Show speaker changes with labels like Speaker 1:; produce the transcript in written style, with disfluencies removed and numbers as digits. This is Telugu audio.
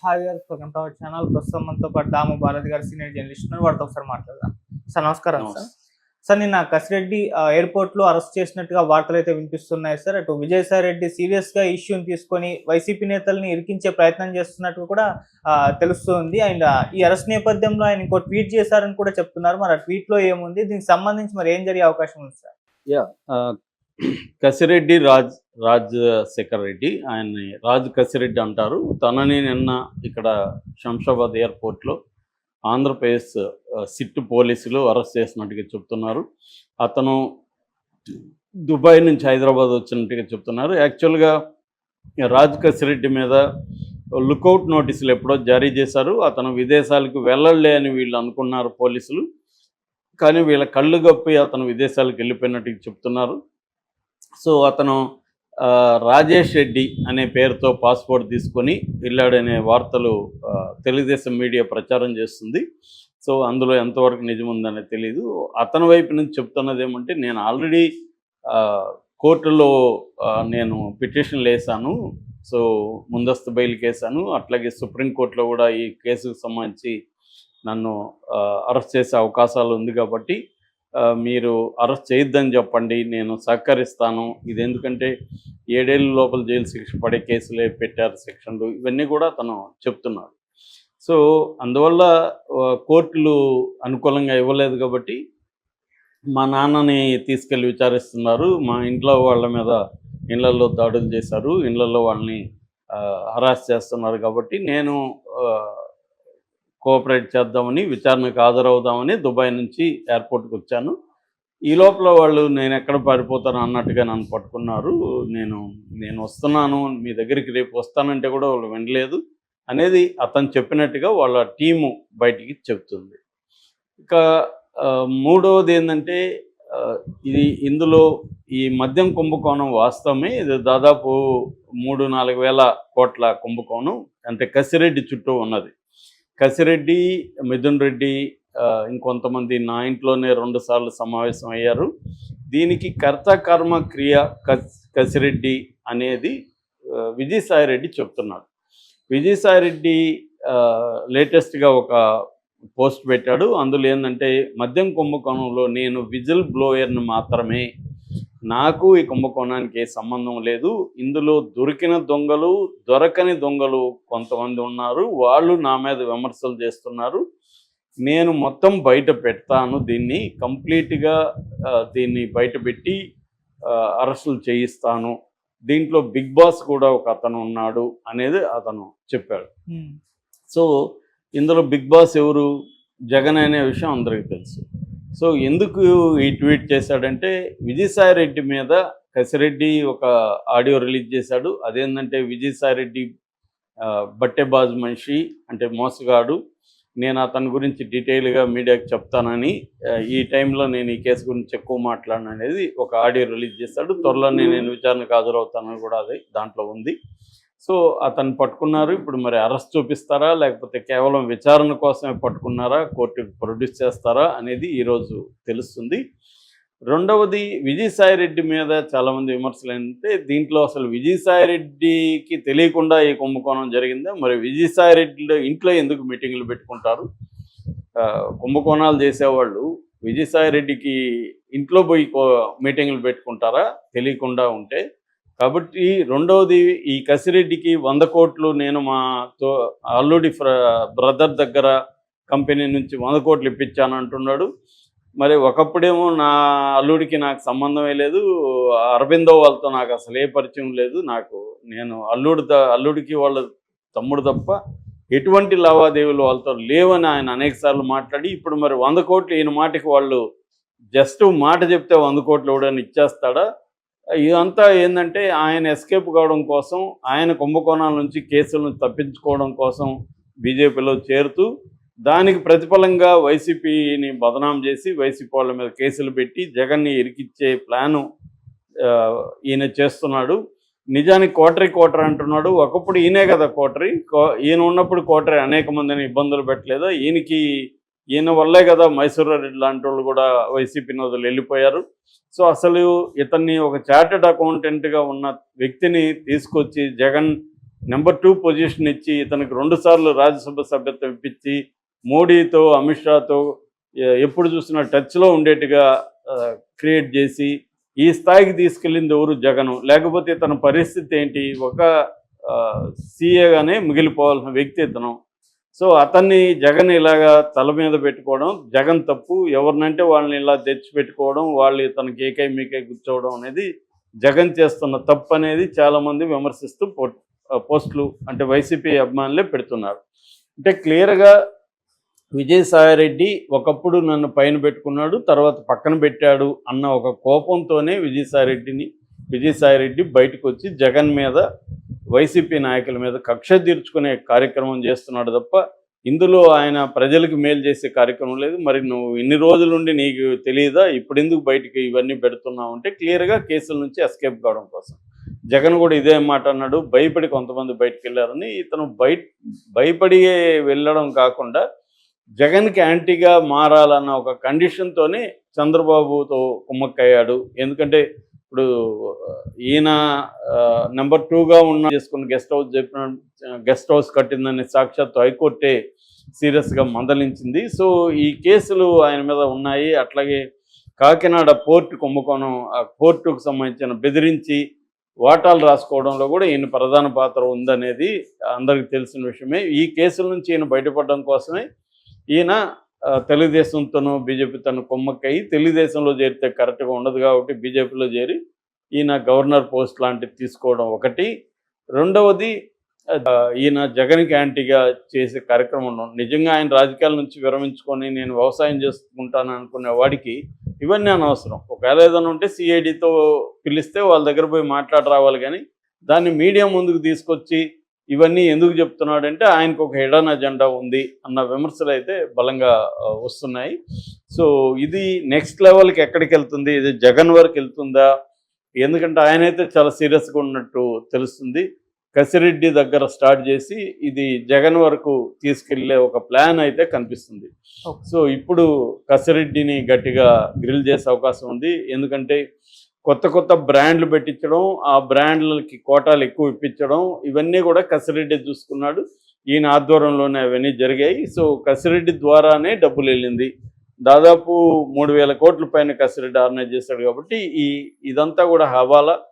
Speaker 1: హాయ్ గారు, వెల్కమ్ టు అవర్ ఛానల్. ప్రస్తుతం మనతో పాటు దాము భారతి గారు సీనియర్ జర్నలిస్ట్ ఉన్నారు. వారితో ఒకసారి మాట్లాడదాం. సార్ నమస్కారం. సార్ సార్ నిన్న కసిరెడ్డి ఎయిర్పోర్ట్లో అరెస్ట్ చేసినట్టుగా వార్తలు అయితే వినిపిస్తున్నాయి సార్. అటు విజయసాయి రెడ్డి సీరియస్గా ఇష్యూని తీసుకొని వైసీపీ నేతల్ని ఇరికించే ప్రయత్నం చేస్తున్నట్టు కూడా తెలుస్తుంది. అండ్ ఈ అరెస్ట్ నేపథ్యంలో ఆయన ఇంకో ట్వీట్ చేశారని కూడా చెప్తున్నారు. మరి ఆ ట్వీట్లో ఏముంది, దీనికి సంబంధించి మరి ఏం జరిగే అవకాశం ఉంది సార్?
Speaker 2: కసిరెడ్డి రాజశేఖర్ రెడ్డి, ఆయన్ని రాజు కసిరెడ్డి అంటారు. తనని నిన్న ఇక్కడ శంషాబాద్ ఎయిర్పోర్ట్లో ఆంధ్రప్రదేశ్ సిట్ పోలీసులు అరెస్ట్ చేసినట్టుగా చెప్తున్నారు. అతను దుబాయ్ నుంచి హైదరాబాద్ వచ్చినట్టుగా చెప్తున్నారు. యాక్చువల్గా రాజు కసిరెడ్డి మీద లుకౌట్ నోటీసులు ఎప్పుడో జారీ చేశారు. అతను విదేశాలకు వెళ్ళలే అని వీళ్ళు అనుకున్నారు పోలీసులు. కానీ వీళ్ళ కళ్ళు గప్పి అతను విదేశాలకు వెళ్ళిపోయినట్టుగా చెప్తున్నారు. సో అతను రాజేష్ రెడ్డి అనే పేరుతో పాస్పోర్ట్ తీసుకొని వెళ్ళాడనే వార్తలు తెలుగుదేశం మీడియా ప్రచారం చేస్తుంది. సో అందులో ఎంతవరకు నిజముందనేది తెలీదు. అతని వైపు నుంచి చెప్తున్నది ఏమంటే, నేను ఆల్రెడీ కోర్టులో నేను పిటిషన్లు వేసాను. సో ముందస్తు బెయిల్కి వేసాను. అట్లాగే సుప్రీంకోర్టులో కూడా ఈ కేసుకు సంబంధించి నన్ను అరెస్ట్ చేసే అవకాశాలు ఉంది కాబట్టి మీరు అరెస్ట్ చేయొద్దని చెప్పండి, నేను సహకరిస్తాను. ఇది ఎందుకంటే 7 ఏళ్ళ లోపల జైలు శిక్ష పడే కేసులే పెట్టారు సెక్షన్లు, ఇవన్నీ కూడా తను చెప్తున్నాడు. సో అందువల్ల కోర్టులు అనుకూలంగా ఇవ్వలేదు కాబట్టి మా నాన్నని తీసుకెళ్ళి విచారిస్తున్నారు. మా ఇంట్లో వాళ్ళ మీద ఇళ్లలో దాడులు చేశారు, ఇళ్లలో వాళ్ళని హరాస్ చేస్తున్నారు కాబట్టి నేను కోఆపరేట్ చేద్దామని, విచారణకు హాజరవుదామని దుబాయ్ నుంచి ఎయిర్పోర్ట్కి వచ్చాను. ఈ లోపల వాళ్ళు నేను ఎక్కడ పారిపోతాను అన్నట్టుగా నన్ను పట్టుకున్నారు. నేను వస్తున్నాను మీ దగ్గరికి, రేపు వస్తానంటే కూడా వాళ్ళు వినలేదు అనేది అతను చెప్పినట్టుగా వాళ్ళ టీము బయటికి చెప్తుంది. ఇక మూడవది ఏంటంటే, ఇందులో ఈ మద్యం కుంభకోణం వాస్తవమే. ఇది దాదాపు 3-4 వేల కోట్ల కుంభకోణం, అంటే కసిరెడ్డి చుట్టూ ఉన్నది. కసిరెడ్డి, మిథున్ రెడ్డి, ఇంకొంతమంది నా ఇంట్లోనే 2 సార్లు సమావేశం అయ్యారు. దీనికి కర్త కర్మ క్రియ కసిరెడ్డి అనేది విజయసాయి రెడ్డి చెప్తున్నాడు. విజయసాయి రెడ్డి లేటెస్ట్గా ఒక పోస్ట్ పెట్టాడు. అందులో ఏంటంటే, మద్యం కుంభకోణంలో నేను విజిల్ బ్లోయర్ని మాత్రమే, నాకు ఈ కుంభకోణానికి ఏ సంబంధం లేదు. ఇందులో దొరికిన దొంగలు, దొరకని దొంగలు కొంతమంది ఉన్నారు, వాళ్ళు నా మీద విమర్శలు చేస్తున్నారు. నేను మొత్తం బయట పెడతాను, దీన్ని కంప్లీట్గా దీన్ని బయట పెట్టి అరెస్టులు చేయిస్తాను. దీంట్లో బిగ్ బాస్ కూడా ఒక అతను ఉన్నాడు అనేది అతను చెప్పాడు. సో ఇందులో బిగ్ బాస్ ఎవరు? జగన్ అనే విషయం అందరికీ తెలుసు. సో ఎందుకు ఈ ట్వీట్ చేశాడంటే, విజయసాయి రెడ్డి మీద కసిరెడ్డి ఒక ఆడియో రిలీజ్ చేశాడు. అదేంటంటే, విజయసాయి రెడ్డి బట్టెబాజు మనిషి, అంటే మోసగాడు, నేను అతని గురించి డీటెయిల్గా మీడియాకి చెప్తానని, ఈ టైంలో నేను ఈ కేసు గురించి ఎక్కువ మాట్లాడను అనేది ఒక ఆడియో రిలీజ్ చేశాడు. త్వరలోనే నేను విచారణకు హాజరవుతానని కూడా అది దాంట్లో ఉంది. సో అతను పట్టుకున్నారు. ఇప్పుడు మరి అరెస్ట్ చూపిస్తారా, లేకపోతే కేవలం విచారణ కోసమే పట్టుకున్నారా, కోర్టుకు ప్రొడ్యూస్ చేస్తారా అనేది ఈరోజు తెలుస్తుంది. రెండవది, విజయసాయి రెడ్డి మీద చాలామంది విమర్శలు ఏంటంటే, దీంట్లో అసలు విజయసాయి రెడ్డికి తెలియకుండా ఈ కుంభకోణం జరిగిందా? మరి విజయసాయి రెడ్డి ఇంట్లో ఎందుకు మీటింగులు పెట్టుకుంటారు? కుంభకోణాలు చేసేవాళ్ళు విజయసాయి రెడ్డికి ఇంట్లో పోయి మీటింగులు పెట్టుకుంటారా తెలియకుండా ఉంటే? కాబట్టి రెండవది, ఈ కసిరెడ్డికి 100 కోట్లు నేను మా అల్లుడి బ్రదర్ దగ్గర కంపెనీ నుంచి 100 కోట్లు ఇప్పించాను అంటున్నాడు. మరి ఒకప్పుడేమో నా అల్లుడికి నాకు సంబంధమే లేదు, అరబిందో వాళ్ళతో నాకు అసలు ఏ పరిచయం లేదు, నేను అల్లుడికి వాళ్ళ తమ్ముడు తప్ప ఎటువంటి లావాదేవీలు వాళ్ళతో లేవని ఆయన అనేక సార్లు మాట్లాడి, ఇప్పుడు మరి 100 కోట్లు ఈయన మాటకి వాళ్ళు జస్ట్ మాట చెప్తే 100 కోట్లు ఎవడని ఇచ్చేస్తాడా? ఇదంతా ఏంటంటే, ఆయన ఎస్కేప్ కావడం కోసం, ఆయన కుంభకోణాల నుంచి కేసులను తప్పించుకోవడం కోసం బీజేపీలో చేరుతూ, దానికి ప్రతిఫలంగా వైసీపీని బదనాం చేసి వైసీపీ వాళ్ళ మీద కేసులు పెట్టి జగన్ని ఇరికిచ్చే ప్లాను ఈయన చేస్తున్నాడు. నిజానికి కోటరీ అంటున్నాడు. ఒకప్పుడు ఈయనే కదా కోటరీ. ఈయన ఉన్నప్పుడు కోటరీ అనేక మందిని ఇబ్బందులు పెట్టలేదా? ఈయన వల్లే కదా మైసూరారెడ్డి లాంటి వాళ్ళు కూడా వైసీపీని వదిలి వెళ్ళిపోయారు. సో అసలు ఇతన్ని ఒక చార్టెడ్ అకౌంటెంట్గా ఉన్న వ్యక్తిని తీసుకొచ్చి జగన్ నెంబర్ 2 పొజిషన్ ఇచ్చి ఇతనికి 2 సార్లు రాజ్యసభ సభ్యత్వం ఇప్పించి మోడీతో అమిత్ షాతో ఎప్పుడు చూసినా టచ్లో ఉండేట్టుగా క్రియేట్ చేసి ఈ స్థాయికి తీసుకెళ్ళింది ఎవరు? జగను. లేకపోతే ఇతని పరిస్థితి ఏంటి? ఒక సీఏగానే మిగిలిపోవాల్సిన వ్యక్తి ఇతను. సో అతన్ని జగన్ ఇలాగా తల మీద పెట్టుకోవడం జగన్ తప్పు. ఎవరినంటే వాళ్ళని ఇలా తెచ్చిపెట్టుకోవడం, వాళ్ళు ఇతనికి ఏకై మీకై కూర్చోవడం అనేది జగన్ చేస్తున్న తప్పు అనేది చాలామంది విమర్శిస్తూ పోస్టులు అంటే వైసీపీ అభిమానులే పెడుతున్నారు. అంటే క్లియర్గా విజయసాయిరెడ్డి ఒకప్పుడు నన్ను పైన పెట్టుకున్నాడు, తర్వాత పక్కన పెట్టాడు అన్న ఒక కోపంతోనే విజయసాయిరెడ్డి బయటకు వచ్చి జగన్ మీద, వైసీపీ నాయకుల మీద కక్ష తీర్చుకునే కార్యక్రమం చేస్తున్నాడు తప్ప ఇందులో ఆయన ప్రజలకు మేలు చేసే కార్యక్రమం లేదు. మరి నువ్వు ఇన్ని రోజులుండి నీకు తెలియదా? ఇప్పుడు ఎందుకు బయటికి ఇవన్నీ పెడుతున్నావు అంటే క్లియర్గా కేసుల నుంచి ఎస్కేప్ కావడం కోసం. జగన్ కూడా ఇదే మాట అన్నాడు, భయపడి కొంతమంది బయటకు వెళ్ళారని. ఇతను భయపడి వెళ్ళడం కాకుండా జగన్కి యాంటీగా మారాలన్న ఒక కండిషన్తోనే చంద్రబాబుతో కుమ్మక్కయ్యాడు. ఎందుకంటే ఇప్పుడు ఈయన నెంబర్ 2గా చేసుకున్న గెస్ట్ హౌస్ కట్టిందని సాక్షాత్తు హైకోర్టే సీరియస్గా మందలించింది. సో ఈ కేసులు ఆయన మీద ఉన్నాయి. అట్లాగే కాకినాడ పోర్టు కుంభకోణం, ఆ పోర్టుకు సంబంధించిన బెదిరించి వాటాలు రాసుకోవడంలో కూడా ఈయన ప్రధాన పాత్ర ఉందనేది అందరికీ తెలిసిన విషయమే. ఈ కేసుల నుంచి ఈయన బయటపడడం కోసమే ఈయన తెలుగుదేశంతోనూ బీజేపీతోనూ కుమ్మక్కయి తెలుగుదేశంలో చేరితే కరెక్ట్గా ఉండదు కాబట్టి బీజేపీలో చేరి ఈయన గవర్నర్ పోస్ట్ లాంటివి తీసుకోవడం ఒకటి. రెండవది ఈయన జగన్కి యాంటీగా చేసే కార్యక్రమం. నిజంగా ఆయన రాజకీయాల నుంచి విరమించుకొని నేను వ్యవసాయం చేసుకుంటాను అనుకునే వాడికి ఇవన్నీ అనవసరం. ఒకవేళ ఏదైనా ఉంటే సిఐడితో పిలిస్తే వాళ్ళ దగ్గర పోయి మాట్లాడి రావాలి, కానీ దాన్ని మీడియా ముందుకు తీసుకొచ్చి ఇవన్నీ ఎందుకు చెప్తున్నాడంటే ఆయనకు ఒక హిడెన్ అజెండా ఉంది అన్న విమర్శలు అయితే బలంగా వస్తున్నాయి. సో ఇది నెక్స్ట్ లెవెల్కి ఎక్కడికి వెళ్తుంది? ఇది జగన్ వరకు వెళ్తుందా? ఎందుకంటే ఆయనైతే చాలా సీరియస్గా ఉన్నట్టు తెలుస్తుంది. కసిరెడ్డి దగ్గర స్టార్ట్ చేసి ఇది జగన్ వరకు తీసుకెళ్లే ఒక ప్లాన్ అయితే కనిపిస్తుంది. సో ఇప్పుడు కసిరెడ్డిని గట్టిగా గ్రిల్ చేసే అవకాశం ఉంది. ఎందుకంటే కొత్త బ్రాండ్లు పెట్టించడం, ఆ బ్రాండ్లకి కోటాలు ఎక్కువ ఇప్పించడం, ఇవన్నీ కూడా కసిరెడ్డి చూసుకున్నాడు. ఈయన ఆధ్వర్యంలోనే అవన్నీ జరిగాయి. సో కసిరెడ్డి ద్వారానే డబ్బులు వెళ్ళింది. దాదాపు 3,000 కోట్ల పైన కసిరెడ్డి ఆర్గనైజ్ చేశాడు. కాబట్టి ఇదంతా కూడా హవాలా.